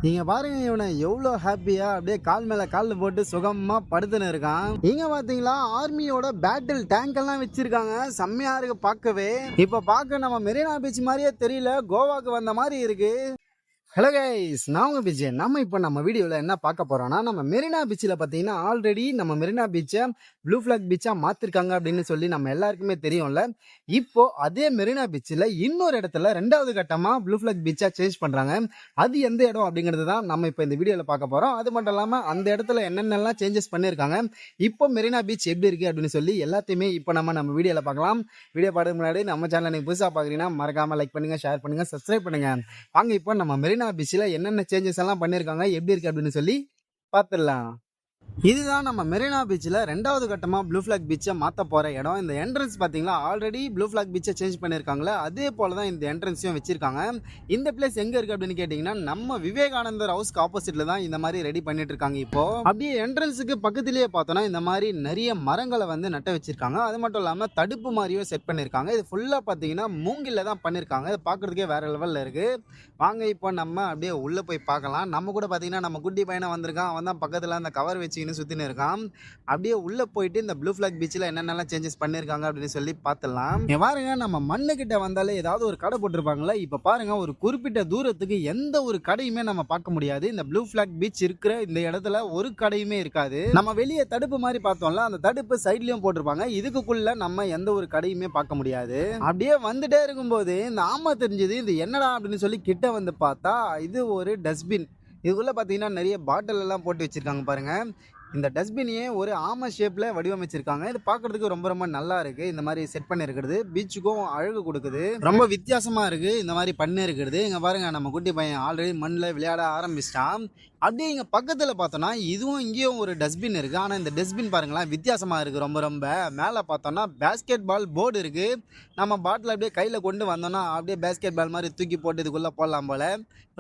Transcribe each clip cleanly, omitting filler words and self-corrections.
நீங்க பாருங்க இவனை எவ்வளோ ஹாப்பியா அப்படியே கால் மேல கால் போட்டு சுகமா படுத்துன்னு இருக்கான். இங்க பாத்தீங்களா ஆர்மியோட பேட்டில் டேங்க் எல்லாம் வச்சிருக்காங்க. செம்மையா இருக்கு பார்க்கவே. இப்ப பார்க்க நம்ம மெரினா பீச் மாதிரியே தெரியல, கோவாக்கு வந்த மாதிரி இருக்கு. ஹலோ கைஸ், நான் உங்க பிஜே. நம்ம இப்போ நம்ம வீடியோவில் என்ன பார்க்க போறோம்னா, நம்ம மெரினா பீச்சில் பார்த்தீங்கன்னா ஆல்ரெடி நம்ம மெரினா பீச்சை ப்ளூ ஃபிளாக் பீச்சாக மாற்றிருக்காங்க அப்படின்னு சொல்லி நம்ம எல்லாருக்குமே தெரியும்ல. இப்போ அதே மெரினா பீச்சில் இன்னொரு இடத்துல ரெண்டாவது கட்டமாக ப்ளூ ஃபிளாக் பீச்சாக சேஞ்ச் பண்ணுறாங்க. அது எந்த இடம் அப்படிங்கிறது தான் நம்ம இப்போ இந்த வீடியோவில் பார்க்க போகிறோம். அது மட்டும் இல்லாமல் அந்த இடத்துல என்னென்னலாம் சேஞ்சஸ் பண்ணியிருக்காங்க, இப்போ மெரினா பீச் எப்படி இருக்குது அப்படின்னு சொல்லி எல்லாத்தையுமே இப்போ நம்ம வீடியோவில் பார்க்கலாம். வீடியோ பார்க்க முன்னாடி நம்ம சேனலை நீங்கள் புதுசாக பார்க்குறீங்கன்னா மறக்காமல் லைக் பண்ணுங்கள், ஷேர் பண்ணுங்கள், சப்ஸ்கிரைப் பண்ணுங்கள். வாங்க இப்போ நம்ம மெரினா பீச்சில் என்னென்ன சேஞ்சஸ் எல்லாம் பண்ணியிருக்காங்க, எப்படி இருக்கு அப்படின்னு சொல்லி பார்த்துடலாம். இதுதான் நம்ம மெரினா பீச்சில் ரெண்டாவது கட்டமாக ப்ளூ ஃபிளாக் பீச்சை மாற்ற போகிற இடம். இந்த என்ட்ரன்ஸ் பார்த்தீங்களா, ஆல்ரெடி ப்ளூ ஃபிளாக் பீச்சை சேஞ்ச் பண்ணியிருக்காங்களே அதே போல் தான் இந்த என்ட்ரன்ஸையும் வச்சிருக்காங்க. இந்த பிளேஸ் எங்கே இருக்குது அப்படின்னு கேட்டிங்கன்னா, நம்ம விவேகானந்தர் ஹவுஸ்க்கு ஆப்போசிட்டில் தான் இந்த மாதிரி ரெடி பண்ணிட்டு இருக்காங்க. இப்போ அப்படியே என்ட்ரன்ஸுக்கு பக்கத்துலேயே பார்த்தோன்னா இந்த மாதிரி நிறைய மரங்களை வந்து நட்ட வச்சிருக்காங்க. அது மட்டும் இல்லாமல் தடுப்பு மாதிரியும் செட் பண்ணியிருக்காங்க. இது ஃபுல்லாக பார்த்தீங்கன்னா மூங்கில்ல தான் பண்ணியிருக்காங்க. இது பார்க்குறதுக்கே வேறு லெவலில் இருக்குது. வாங்க இப்போ நம்ம அப்படியே உள்ளே போய் பார்க்கலாம். நம்ம கூட பார்த்தீங்கன்னா நம்ம குட்டி பையனை வந்திருக்கான். அவன் தான் பக்கத்தில் அந்த கவர் வச்சு சுத்தின்னு இருக்கான். அப்படியே உள்ள போயிட்டு இந்த ப்ளூ ஃபிளாக் பீச்சில் என்னென்னலாம் சேஞ்சஸ் பண்ணிருக்காங்க அப்படின்னு சொல்லி பார்த்துடலாம். பாருங்க, நம்ம மண்ணு கிட்ட வந்தாலே ஏதாவது ஒரு கடை போட்டிருப்பாங்களா. இப்ப பாருங்க, ஒரு குறிப்பிட்ட தூரத்துக்கு எந்த ஒரு கடையுமே நம்ம பார்க்க முடியாது. இந்த ப்ளூ ஃபிளாக் பீச் இருக்கிற இந்த இடத்துல ஒரு கடையுமே இருக்காது. நம்ம வெளியே தடுப்பு மாதிரி பார்த்தோம்ல, அந்த தடுப்பு சைட்லயும் போட்டிருப்பாங்க. இதுக்குள்ள நம்ம எந்த ஒரு கடையுமே பார்க்க முடியாது. அப்படியே வந்துட்டே இருக்கும்போது இந்த ஆமா தெரிஞ்சது, இது என்னடா அப்படின்னு சொல்லி கிட்ட வந்து பார்த்தா இது ஒரு டஸ்ட்பின். இதுக்குள்ள பார்த்தீங்கன்னா நிறைய பாட்டில் எல்லாம் போட்டு வச்சிருக்காங்க பாருங்க. இந்த டஸ்ட்பினையே ஒரு ஆமை ஷேப்பில் வடிவமைச்சிருக்காங்க. இது பார்க்குறதுக்கு ரொம்ப ரொம்ப நல்லா இருக்குது. இந்த மாதிரி செட் பண்ணியிருக்கிறது பீச்சுக்கும் அழகு கொடுக்குது. ரொம்ப வித்தியாசமாக இருக்குது இந்த மாதிரி பண்ணி இருக்கிறது. இங்கே பாருங்கள், நம்ம குட்டி பையன் ஆல்ரெடி மண்ணில் விளையாட ஆரம்பிச்சிட்டான். அப்படியே இங்கே பக்கத்தில் பார்த்தோன்னா இதுவும் இங்கேயும் ஒரு டஸ்ட்பின் இருக்குது. ஆனால் இந்த டஸ்ட்பின் பாருங்களேன் வித்தியாசமாக இருக்குது. ரொம்ப ரொம்ப மேலே பார்த்தோன்னா பேஸ்கெட் பால் போர்டு இருக்குது. நம்ம பாட்டில் அப்படியே கையில் கொண்டு வந்தோன்னா அப்படியே பேஸ்கெட் பால் மாதிரி தூக்கி போட்டு இதுக்குள்ளே போடலாம் போல்.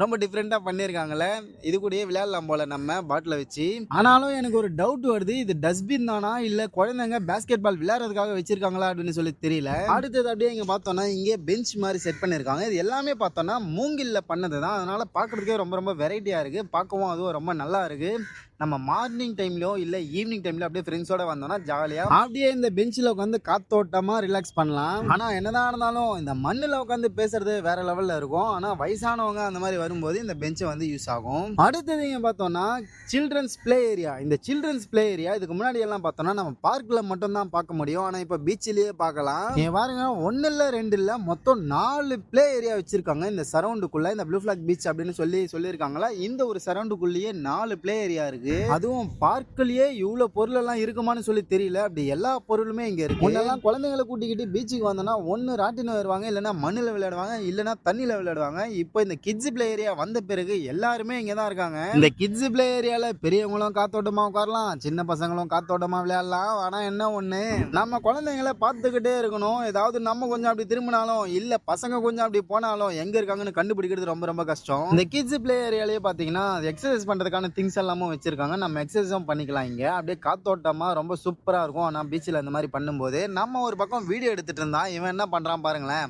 ரொம்ப டிஃப்ரெண்ட்டாக பண்ணியிருக்காங்களே. இது கூடயே விளையாடலாம் போல் நம்ம பாட்டில் வச்சு. ஆனாலும் எனக்கு ஒரு டவுட் வருது, இது டஸ்ட்பின் தானா இல்லை குழந்தைங்க பேஸ்கெட் பால் விளையாடுறதுக்காக வச்சிருக்காங்களா அப்படின்னு சொல்லி தெரியல. அடுத்தது அப்படியே இங்கே பார்த்தோன்னா இங்கே பெஞ்ச் மாதிரி செட் பண்ணியிருக்காங்க. இது எல்லாமே பார்த்தோன்னா மூங்கில்ல பண்ணது தான். அதனால் பார்க்குறதுக்கே ரொம்ப ரொம்ப வெரைட்டியாக இருக்குது. பார்க்கவும் அதுவும் ரொம்ப நல்லா இருக்குது. நம்ம மார்னிங் டைம்லயோ இல்லை ஈவினிங் டைம்ல அப்படியே ஃப்ரெண்ட்ஸோட வந்தோம்னா ஜாலியாக அப்படியே இந்த பெஞ்சில் உட்காந்து காத்தோட்டமாக ரிலாக்ஸ் பண்ணலாம். ஆனால் என்னதான் இருந்தாலும் இந்த மண்ணில் உட்காந்து பேசுறது வேற லெவலில் இருக்கும். ஆனால் வயசானவங்க அந்த மாதிரி வரும்போது இந்த பெஞ்சை வந்து யூஸ் ஆகும். அடுத்தது இங்கே பார்த்தோம்னா சில்ட்ரன்ஸ் பிளே ஏரியா. இந்த சில்ட்ரன்ஸ் பிளே ஏரியா இதுக்கு முன்னாடி எல்லாம் பார்த்தோம்னா நம்ம பார்க்கில் மட்டும் தான் பார்க்க முடியும். ஆனால் இப்போ பீச்சிலேயே பார்க்கலாம். பாருங்க, ஒன்று இல்லை ரெண்டு இல்லை, மொத்தம் 4 பிளே ஏரியா வச்சிருக்காங்க இந்த சரௌண்டுக்குள்ள. இந்த ப்ளூ ஃபிளாக் பீச் அப்படின்னு சொல்லியிருக்காங்களா. இந்த ஒரு சரௌண்டுக்குள்ளேயே 4 பிளே ஏரியா இருக்கு. அதுவும் பார்க்லயே இவ்வளவு பொருள் எல்லாம் இருக்குமான்னு சொல்லி தெரியல. அப்படி எல்லா பொருளுமே இங்க இருக்கு. முன்னெல்லாம் குழந்தைங்களை கூட்டிக்கிட்டு பீச்சுக்கு வந்தோம்னா ஒன்னு ராட்டினம் வருவாங்க, இல்லைன்னா மண்ணில் விளையாடுவாங்க, இல்லைன்னா தண்ணியில விளையாடுவாங்க. இப்போ இந்த கிட்ஸ் பிளே ஏரியா வந்த பிறகு எல்லாருமே இங்க தான் இருக்காங்க. இந்த கிட்ஸ் பிளே ஏரியால பெரியவங்களும் காத்தோட்டமா உட்காரலாம், சின்ன பசங்களும் காத்தோட்டமா விளையாடலாம். ஆனா என்ன ஒண்ணு, நம்ம குழந்தைங்களை பார்த்துக்கிட்டே இருக்கணும். ஏதாவது நம்ம கொஞ்சம் அப்படி திரும்பினாலும் இல்ல பசங்க கொஞ்சம் அப்படி போனாலும் எங்க இருக்காங்கன்னு கண்டுபிடிக்கிறது ரொம்ப ரொம்ப கஷ்டம். இந்த கிட்ஸ் பிளே ஏரியாலேயே பாத்தீங்கன்னா எக்ஸசைஸ் பண்றதுக்கான திங்ஸ் எல்லாமும் வச்சிருக்காங்க. நம்ம எக்ஸசைஸும் பண்ணிக்கலாம். இங்க அப்படியே காத்தோட்டமா ரொம்ப சூப்பரா இருக்கும். ஆனா பீச்சில் இந்த மாதிரி பண்ணும்போது நம்ம ஒரு பக்கம் வீடியோ எடுத்துட்டு இருந்தான். இவன் என்ன பண்றான் பாருங்களேன்,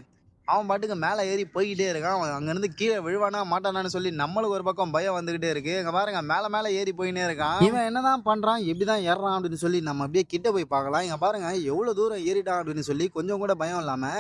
அவன் பாட்டுக்கு மேலே ஏறி போய்கிட்டே இருக்கான். அவன் அங்கேருந்து கீழே விழுவானா மாட்டானான்னு சொல்லி நம்மளுக்கு ஒரு பக்கம் பயம் வந்துகிட்டே இருக்கு. இங்கே பாருங்க, மேலே ஏறி போயினே இருக்கான். இவன் என்னதான் பண்றான், எப்படிதான் ஏறான் அப்படின்னு சொல்லி நம்ம அப்படியே கிட்ட போய் பார்க்கலாம். இங்க பாருங்க எவ்வளவு தூரம் ஏறிட்டான் அப்படின்னு சொல்லி கொஞ்சம் கூட பயம் இல்லாம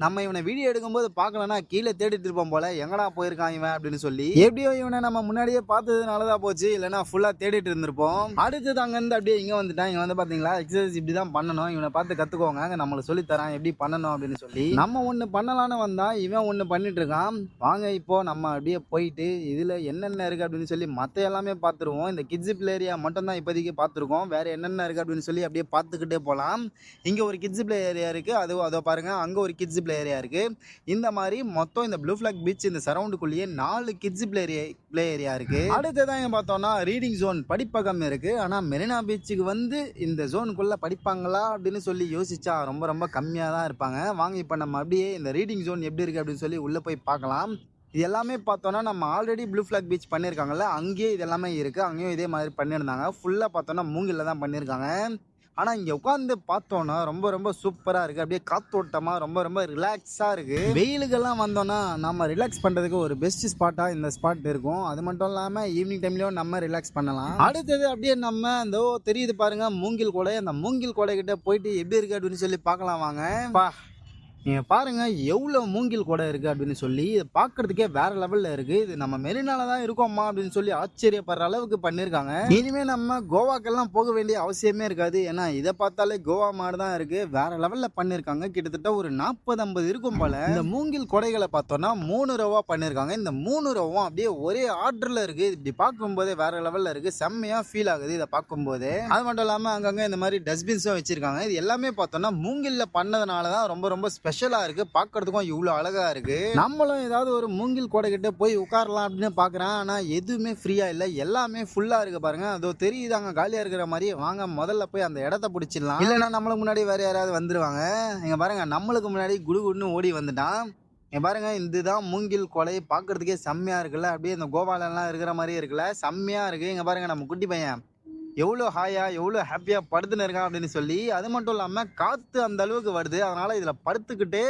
நம்ம இவனை வீடியோ எடுக்கும்போது பார்க்கலன்னா கீழே தேடிட்டு இருப்போம் போல, எங்கடா போயிருக்கான் இவன் அப்படின்னு சொல்லி. எப்படியோ இவனை நம்ம முன்னாடியே பார்த்ததுனாலதான் போச்சு, இல்லைன்னா ஃபுல்லா தேடிட்டு இருந்திருப்போம். அடுத்தது அங்கேருந்து அப்படியே இங்கே வந்துட்டான். இங்கே வந்து பார்த்தீங்களா எக்ஸசைஸ் இப்படி தான் பண்ணணும், இவனை பார்த்து கற்றுக்கோங்க, நம்மளை சொல்லித்தரான் எப்படி பண்ணணும் அப்படின்னு சொல்லி. நம்ம ஒன்று பண்ணலான்னு வந்தா இவன் ஒன்று பண்ணிட்டு இருக்கான். வாங்க இப்போ நம்ம அப்படியே போயிட்டு இதில் என்னென்ன இருக்குது அப்படின்னு சொல்லி மற்ற எல்லாமே பார்த்துருவோம். இந்த கிட்ஸ் பிளே ஏரியா மட்டும் தான் இப்போதைக்கு பார்த்துருக்கோம். வேற என்னென்ன இருக்குது அப்படின்னு சொல்லி அப்படியே பார்த்துக்கிட்டே போகலாம். இங்கே ஒரு கிட்ஸ் பிளே ஏரியா இருக்குது, அதோ பாருங்க, அங்கே ஒரு கிட்ஸ் ஏரியா இருக்கு. இந்த மாதிரி மொத்தம் இந்த ப்ளூ ஃபிளாக் பீச் இந்த சரௌண்டுக்குள்ளேயே 4 கிட்ஸ் பிளே ஏரியா இருக்கு. அடுத்ததான் பார்த்தோம்னா ரீடிங் ஜோன், படிப்பகம் இருக்கு. ஆனா மெரினா பீச்சுக்கு வந்து இந்த ஜோனுக்குள்ள படிப்பாங்களா அப்படின்னு சொல்லி யோசிச்சா ரொம்ப ரொம்ப கம்மியா தான் இருப்பாங்க. வாங்க இப்ப நம்ம அப்படியே இந்த ரீடிங் ஜோன் எப்படி இருக்கு அப்படின்னு சொல்லி உள்ள போய் பார்க்கலாம். இது எல்லாமே பார்த்தோன்னா நம்ம ஆல்ரெடி ப்ளூ ஃபிளாக் பீச் பண்ணியிருக்காங்கல்ல, அங்கேயே இது எல்லாமே இருக்குது. அங்கேயும் இதே மாதிரி பண்ணியிருந்தாங்க. ஃபுல்லாக பார்த்தோன்னா மூங்கில்ல தான் பண்ணியிருக்காங்க. ஆனால் இங்கே உட்காந்து பார்த்தோன்னா ரொம்ப ரொம்ப சூப்பராக இருக்குது. அப்படியே காத்தோட்டமாக ரொம்ப ரொம்ப ரிலாக்ஸாக இருக்குது. வெயிலுக்கெல்லாம் வந்தோன்னா நம்ம ரிலாக்ஸ் பண்ணுறதுக்கு ஒரு பெஸ்ட் ஸ்பாட்டாக இந்த ஸ்பாட் இருக்கும். அது மட்டும் இல்லாமல் ஈவினிங் டைம்லேயும் நம்ம ரிலாக்ஸ் பண்ணலாம். அடுத்தது அப்படியே நம்ம இந்த தெரியுது பாருங்கள் மூங்கில் கோடை. அந்த மூங்கில் கோடை கிட்ட போயிட்டு எப்படி இருக்குது அப்படின்னு சொல்லி பார்க்கலாம் வாங்க. நீங்கள் பாருங்கள் எவ்வளோ மூங்கில் கூட இருக்குது அப்படின்னு சொல்லி இதை பார்க்குறதுக்கே வேறு லெவலில் இருக்குது. இது நம்ம மெரினால தான் இருக்கோம்மா அப்படின்னு சொல்லி ஆச்சரியப்படுற அளவுக்கு பண்ணியிருக்காங்க. இனிமேல் நம்ம கோவாக்கெல்லாம் போக வேண்டிய அவசியமே இருக்காது. ஏன்னா இதை பார்த்தாலே கோவா மாதிரி தான் இருக்குது. வேறு லெவலில் பண்ணியிருக்காங்க. கிட்டத்தட்ட ஒரு 40-50 இருக்கும் போல். இந்த மூங்கில் கொடைகளை பார்த்தோன்னா 3 ரூபா பண்ணியிருக்காங்க. இந்த 3 ரூபாவும் அப்படியே ஒரே ஆர்டரில் இருக்குது. இப்படி பார்க்கும்போதே வேறு லெவலில் இருக்குது. செம்மையாக ஃபீல் ஆகுது இதை பார்க்கும்போதே. அது மட்டும் இல்லாமல் அங்கங்கே இந்த மாதிரி டஸ்ட்பின்ஸும் வச்சுருக்காங்க. இது எல்லாமே பார்த்தோன்னா மூங்கிலில் பண்ணதுனால தான் ரொம்ப ரொம்ப ஸ்பெஷலாக இருக்கு. பார்க்கறதுக்கும் இவ்வளோ அழகா இருக்கு. நம்மளும் ஏதாவது ஒரு மூங்கில் கோடை கிட்ட போய் உட்காரலாம் அப்படின்னு பார்க்குறேன். ஆனால் எதுவுமே ஃப்ரீயா இல்லை, எல்லாமே ஃபுல்லா இருக்கு பாருங்க. அதோ தெரியுதாங்க காலியா இருக்கிற மாதிரி. வாங்க முதல்ல போய் அந்த இடத்த பிடிச்சிடலாம். இல்லைன்னா நம்மளுக்கு முன்னாடி வேற யாராவது வந்துருவாங்க. இங்க பாருங்க நம்மளுக்கு முன்னாடி குடுகுடுன்னு ஓடி வந்துட்டான். இங்க பாருங்க இதுதான் மூங்கில் கொலை. பார்க்கறதுக்கே செம்மையா இருக்குல்ல. அப்படியே இந்த கோவாலெல்லாம் இருக்கிற மாதிரி இருக்குல்ல, செம்மையா இருக்கு. இங்க பாருங்க நம்ம குட்டி பையன் எவ்வளோ ஹாயா எவ்வளோ ஹாப்பியாக படுத்துன்னு இருக்கான் அப்படின்னு சொல்லி. அது மட்டும் இல்லாமல் காற்று அந்த அளவுக்கு வருது. அதனால் இதில் படுத்துக்கிட்டு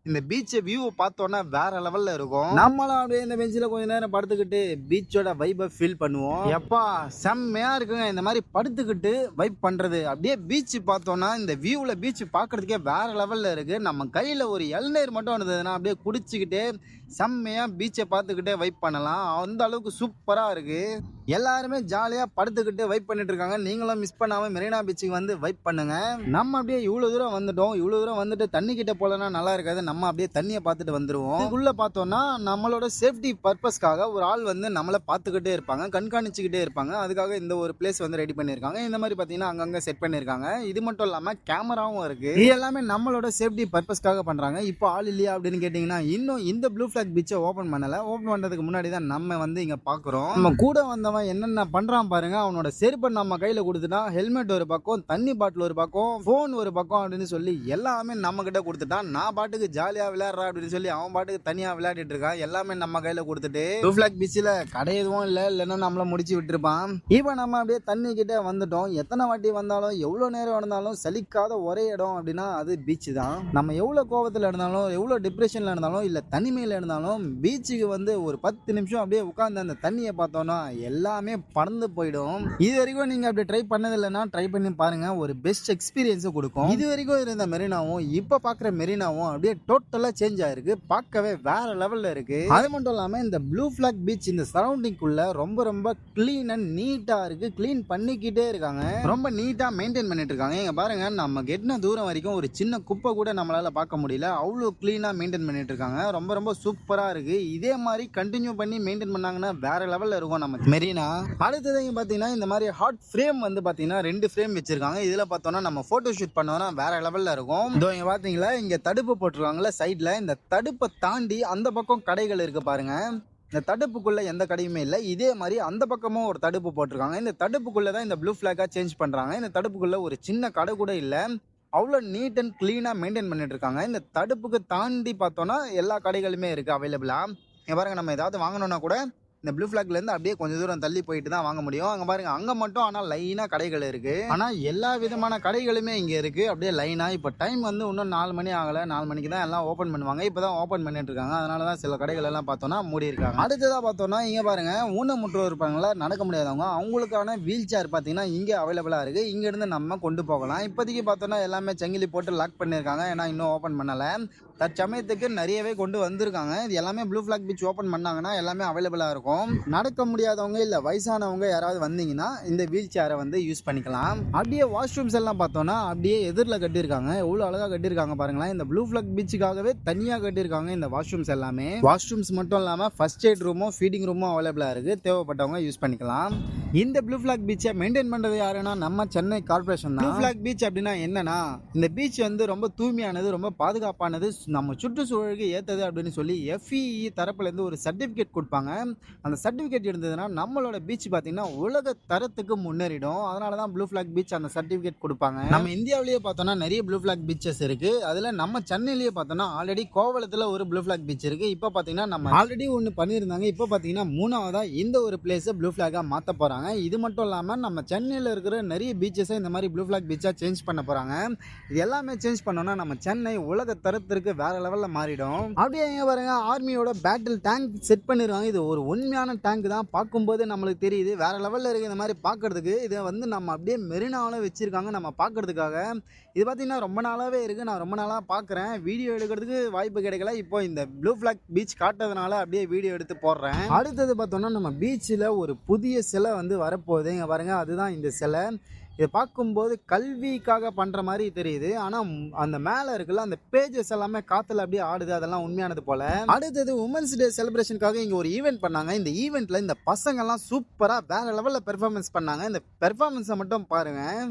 இந்த பீச்சை வியூவை பார்த்தோன்னா வேற லெவலில் இருக்கும். நம்மளும் அப்படியே இந்த பெஞ்சில் கொஞ்ச நேரம் படுத்துக்கிட்டு பீச்சோட வைப்பை ஃபீல் பண்ணுவோம். எப்பா செம்மையாக இருக்குங்க இந்த மாதிரி படுத்துக்கிட்டு வைப் பண்ணுறது. அப்படியே பீச்சு பார்த்தோன்னா இந்த வியூவில் பீச் பார்க்குறதுக்கே வேற லெவலில் இருக்குது. நம்ம கையில் ஒரு இளநீர் மட்டும் இருந்ததுன்னா அப்படியே குடிச்சிக்கிட்டு செம்மையாக பீச்சை பார்த்துக்கிட்டே வைப் பண்ணலாம். அந்த அளவுக்கு சூப்பராக இருக்குது. எல்லாருமே ஜாலியாக படுத்துக்கிட்டு வைப் பண்ணிட்டு இருக்காங்க. நீங்களும் மிஸ் பண்ணாமல் மெரினா பீச்சுக்கு வந்து வைப் பண்ணுங்க. நம்ம அப்படியே இவ்வளோ தூரம் வந்துட்டோம். இவ்வளோ தூரம் வந்துட்டு தண்ணி கிட்ட போலன்னா நல்லா இருக்காது. நம்ம அப்படியே தண்ணியை பார்த்துட்டு வந்துடுவோம். உள்ள பார்த்தோம்னா நம்மளோட சேஃப்டி பர்பஸ்க்காக ஒரு ஆள் வந்து நம்மளை பார்த்துக்கிட்டே இருப்பாங்க, கண்காணிச்சுக்கிட்டே இருப்பாங்க. அதுக்காக இந்த ஒரு பிளேஸ் வந்து ரெடி பண்ணியிருக்காங்க. இந்த மாதிரி பார்த்தீங்கன்னா அங்கங்கே செட் பண்ணியிருக்காங்க. இது மட்டும் இல்லாமல் கேமராவும் இருக்கு. இது எல்லாமே நம்மளோட சேஃப்டி பர்பஸ்க்காக பண்ணுறாங்க. இப்போ ஆள் இல்லையா அப்படின்னு கேட்டிங்கன்னா இன்னும் இந்த ப்ளூ ஃபிளாக் பீச்சை ஓப்பன் பண்ணலை. ஓப்பன் பண்ணுறதுக்கு முன்னாடி தான் நம்ம வந்து இங்கே பார்க்குறோம். நம்ம கூட வந்தவன் என்னென்ன பண்ணுறான் பாருங்க. அவனோட செருப்பை நம்ம கையில் கொடுத்துட்டான். ஹெல்மெட் ஒரு பக்கம், தண்ணி பாட்டில் ஒரு பக்கம், ஃபோன் ஒரு பக்கம் அப்படின்னு சொல்லி எல்லாமே நம்ம கிட்ட கொடுத்துட்டான். நான் பாட்டுக்கு ஜாலியாக விளையாடுறா அப்படின்னு சொல்லி அவன் பாட்டுக்கு தனியாக விளையாடிட்டு இருக்கான். எல்லாமே நம்ம கையில் கொடுத்துட்டு ப்ளூ ஃபிளாக் பீச்சில் கடை எதுவும் இல்லைன்னா நம்மள முடிச்சு விட்டுருப்பான். இப்போ நம்ம அப்படியே தண்ணி கிட்டே வந்துட்டோம். எத்தனை வாட்டி வந்தாலும் எவ்வளோ நேரம் இருந்தாலும் சலிக்காத ஒரே இடம் அப்படின்னா அது பீச் தான். நம்ம எவ்வளோ கோவத்தில் இருந்தாலும் எவ்வளோ டிப்ரெஷனில் இருந்தாலும் இல்லை தனிமையில் இருந்தாலும் பீச்சுக்கு வந்து ஒரு 10 நிமிஷம் அப்படியே உட்கார்ந்து அந்த தண்ணியை பார்த்தோம்னா எல்லாமே பறந்து போயிடும். இது வரைக்கும் நீங்க அப்படி ட்ரை பண்ணது இல்லைன்னா ட்ரை பண்ணி பாருங்க. ஒரு பெஸ்ட் எக்ஸ்பீரியன்ஸ் கொடுக்கும். இது வரைக்கும் இருந்த மெரினாவும் இப்ப பாக்குற மெரினாவும் அப்படியே டோட்டலா சேஞ்ச் ஆயிருக்கு. பார்க்கவே வேற லெவல்ல இருக்கு. அது மட்டும் இல்லாம இந்த ப்ளூ ஃபிளாக் பீச் இந்த சரௌண்டிங் குள்ள ரொம்ப ரொம்ப கிளீன் அண்ட் நீட்டா இருக்கு. கிளீன் பண்ணிக்கிட்டே இருக்காங்க. ரொம்ப நீட்டா மெயின்டைன் பண்ணிட்டு இருக்காங்க. இங்க பாருங்க நம்ம கெட்டின தூரம் வரைக்கும் ஒரு சின்ன குப்பை கூட நம்மளால பார்க்க முடியல. அவ்வளவு கிளீனா மெயின்டைன் பண்ணிட்டு இருக்காங்க. ரொம்ப ரொம்ப சூப்பரா இருக்கு. இதே மாதிரி கண்டினியூ பண்ணி மெயின்டைன் பண்ணாங்கன்னா வேற லெவல்ல இருக்கும் நம்ம மெரினா. அடுத்தது பாத்தீங்கன்னா இந்த மாதிரி ஹாட் ஃப்ரேம் வந்து பாத்தீங்கன்னா 2 ஃப்ரேம் வச்சிருக்காங்க. இதுல பார்த்தோம்னா நம்ம போட்டோ ஷூட் பண்ணோம்னா வேற லெவல்ல இருக்கும். இதோ இங்க பாத்தீங்களா இங்க தடுப்பு போட்டிருக்காங்கல்ல சைட்ல. இந்த தடுப்பை தாண்டி அந்த பக்கம் கடைகள் இருக்கு பாருங்க. இந்த தடுப்புக்குள்ள எந்த கடையுமே இல்லை. இதே மாதிரி அந்த பக்கமும் ஒரு தடுப்பு போட்டிருக்காங்க. இந்த தடுப்புக்குள்ளதான் இந்த ப்ளூ ஃபிளாகா சேஞ்ச் பண்றாங்க. இந்த தடுப்புக்குள்ள ஒரு சின்ன கடை கூட இல்லை. அவ்வளோ நீட் அண்ட் கிளீனாக மெயின்டைன் பண்ணிட்டு இருக்காங்க. இந்த தடுப்புக்கு தாண்டி பார்த்தோன்னா எல்லா கடைகளுமே இருக்குது அவைலபிளாக. இங்கே பாருங்க நம்ம ஏதாவது வாங்கணும்னா கூட இந்த ப்ளூ ஃபிளாக்லேருந்து அப்படியே கொஞ்சம் தூரம் தள்ளி போயிட்டு தான் வாங்க முடியும். அங்கே பாருங்க அங்கே மட்டும் ஆனால் லைனாக கடைகள் இருக்குது. ஆனால் எல்லா விதமான கடைகளுமே இங்கே இருக்குது அப்படியே லைனாக. இப்போ டைம் வந்து இன்னும் 4 மணி ஆகலை. 4 மணிக்கு தான் எல்லாம் ஓப்பன் பண்ணுவாங்க. இப்போ தான் ஓப்பன் பண்ணிட்டு இருக்காங்க. அதனால தான் சில கடைகள் எல்லாம் பார்த்தோன்னா மூடி இருக்காங்க. அடுத்ததாக பார்த்தோன்னா இங்கே பாருங்க ஊனமுற்றோர் இருப்பாங்களா, நடக்க முடியாதவங்க, அவங்களுக்கான வீல் சேர் பார்த்தீங்கன்னா இங்கே அவைலபிளாக இருக்குது. இங்கேருந்து நம்ம கொண்டு போகலாம். இப்போதைக்கு பார்த்தோன்னா எல்லாமே சங்கிலி போட்டு லாக் பண்ணியிருக்காங்க. ஏன்னா இன்னும் ஓப்பன் பண்ணலை. தற்சமயத்துக்கு நிறையவே கொண்டு வந்திருக்காங்க. இது எல்லாமே ப்ளூ ஃபிளாக் பீச் ஓப்பன் பண்ணாங்கன்னா எல்லாமே அவைலபிளாக இருக்கும். நடக்க முடியாதவங்க இல்லை வயசானவங்க யாராவது வந்தீங்கன்னா இந்த வீல் சேரை வந்து யூஸ் பண்ணிக்கலாம். அப்படியே வாஷ்ரூம்ஸ் எல்லாம் பார்த்தோன்னா அப்படியே எதிரில் கட்டியிருக்காங்க. எவ்வளோ அழகாக கட்டியிருக்காங்க பாருங்களேன். இந்த ப்ளூ ஃபிளாக் பீச்சுக்காகவே தனியாக கட்டியிருக்காங்க இந்த வாஷ்ரூம்ஸ் எல்லாமே. வாஷ்ரூம்ஸ் மட்டும் இல்லாமல் ஃபர்ஸ்ட் எய்ட் ரூமும் ஃபீடிங் ரூமும் அவைலபிளாக இருக்குது. தேவைப்பட்டவங்க யூஸ் பண்ணிக்கலாம். இந்த ப்ளூ ஃபிளாக் பீச்சை மெயின்டைன் பண்ணுறது யாருன்னா நம்ம சென்னை கார்பரேஷன் தான். ப்ளூ ஃபிளாக் பீச் அப்படின்னா என்னன்னா இந்த பீச் வந்து ரொம்ப தூய்மையானது, ரொம்ப பாதுகாப்பானது, நம்ம சுற்றுச்சூழலுக்கு ஏற்றது அப்படின்னு சொல்லி FEE தரப்புலேருந்து ஒரு சர்டிஃபிகேட் கொடுப்பாங்க. அந்த சர்டிஃபிகேட் இருந்ததுன்னா நம்மளோட பீச் பார்த்தீங்கன்னா உலக தரத்துக்கு முன்னேறிடும். அதனால தான் ப்ளூ ஃபிளாக் பீச் அந்த சர்டிஃபிகேட் கொடுப்பாங்க. நம்ம இந்தியாவிலேயே பார்த்தோம்னா நிறைய ப்ளூ ஃபிளாக் பீச்சஸ் இருக்கு. அதில் நம்ம சென்னையிலேயே பார்த்தோம்னா ஆல்ரெடி கோவளத்தில் ஒரு ப்ளூ ஃபிளாக் பீச் இருக்கு. இப்போ பார்த்தீங்கன்னா நம்ம ஆல்ரெடி ஒன்று பண்ணியிருந்தாங்க. இப்போ பார்த்தீங்கன்னா 3ஆவதா இந்த ஒரு பிளேஸை ப்ளூ ஃபிளாகாக மாற்ற போகிறாங்க. போகிறாங்க. இது மட்டும் இல்லாமல் நம்ம சென்னையில் இருக்கிற நிறைய பீச்சஸை இந்த மாதிரி ப்ளூ ஃப்ளாக் பீச்சாக சேஞ்ச் பண்ண போகிறாங்க. இது எல்லாமே சேஞ்ச் பண்ணோன்னா நம்ம சென்னை உலக தரத்திற்கு வேறு லெவலில் மாறிடும். அப்படியே எங்கே பாருங்க, ஆர்மியோட பேட்டில் டேங்க் செட் பண்ணிடுவாங்க. இது ஒரு உண்மையான டேங்க் தான். பார்க்கும்போது நம்மளுக்கு தெரியுது வேறு லெவலில் இருக்குது. இந்த மாதிரி பார்க்குறதுக்கு இதை வந்து நம்ம அப்படியே மெரினாவில் வச்சுருக்காங்க நம்ம பார்க்குறதுக்காக. இது பார்த்திங்கன்னா ரொம்ப நாளாகவே இருக்குது. நான் ரொம்ப நாளாக பார்க்குறேன். வீடியோ எடுக்கிறதுக்கு வாய்ப்பு கிடைக்கல. இப்போ இந்த ப்ளூ ஃப்ளாக் பீச் காட்டுறதுனால அப்படியே வீடியோ எடுத்து போடுறேன். அடுத்தது பார்த்தோன்னா நம்ம பீச்சில் ஒரு புதிய சிலை வந்து வரப்போகுது. இங்கே பாருங்கள், அதுதான் இந்த சிலை. இதை பார்க்கும்போது கல்விக்காக பண்ணுற மாதிரி தெரியுது. ஆனால் அந்த மேலே இருக்குல்ல அந்த பேஜஸ் எல்லாமே காற்றுல அப்படியே ஆடுது. அதெல்லாம் உண்மையானது போல். அடுத்தது உமன்ஸ் டே செலிப்ரேஷனுக்காக இங்கே ஒரு ஈவெண்ட் பண்ணாங்க. இந்த ஈவெண்ட்டில் இந்த பசங்கள்லாம் சூப்பராக வேறு லெவலில் பெர்ஃபார்மன்ஸ் பண்ணாங்க. இந்த பெர்ஃபார்மன்ஸை மட்டும் பாருங்கள்.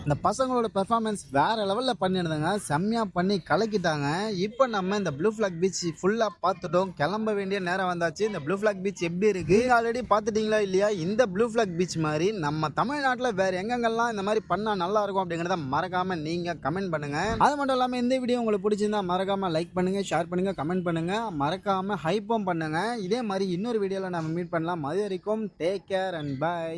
இந்த பசங்களோட பெர்ஃபார்மன்ஸ் வேறு லெவலில் பண்ணியிருந்தாங்க. செம்மையாக பண்ணி கலக்கிட்டாங்க. இப்போ நம்ம இந்த ப்ளூ ஃப்ளாக் பீச் ஃபுல்லாக பார்த்துட்டோம். கிளம்ப வேண்டிய நேரம் வந்தாச்சு. இந்த ப்ளூ ஃப்ளாக் பீச் எப்படி இருக்குது ஆல்ரெடி பார்த்துட்டிங்களா இல்லையா? இந்த ப்ளூ ஃப்ளாக் பீச் மாதிரி நம்ம தமிழ்நாட்டில் வேறு எங்கெங்கெல்லாம் இந்த மாதிரி பண்ணால் நல்லாயிருக்கும் அப்படிங்கிறத மறக்காமல் நீங்கள் கமெண்ட் பண்ணுங்கள். அது மட்டும் இல்லாமல் இந்த வீடியோ உங்களுக்கு பிடிச்சிருந்தா மறக்காமல் லைக் பண்ணுங்கள், ஷேர் பண்ணுங்கள், கமெண்ட் பண்ணுங்கள், மறக்காமல் ஹைப்பும் பண்ணுங்கள். இதே மாதிரி இன்னொரு வீடியோவில் நம்ம மீட் பண்ணலாம். அது வரைக்கும் டேக் கேர் அண்ட் பை.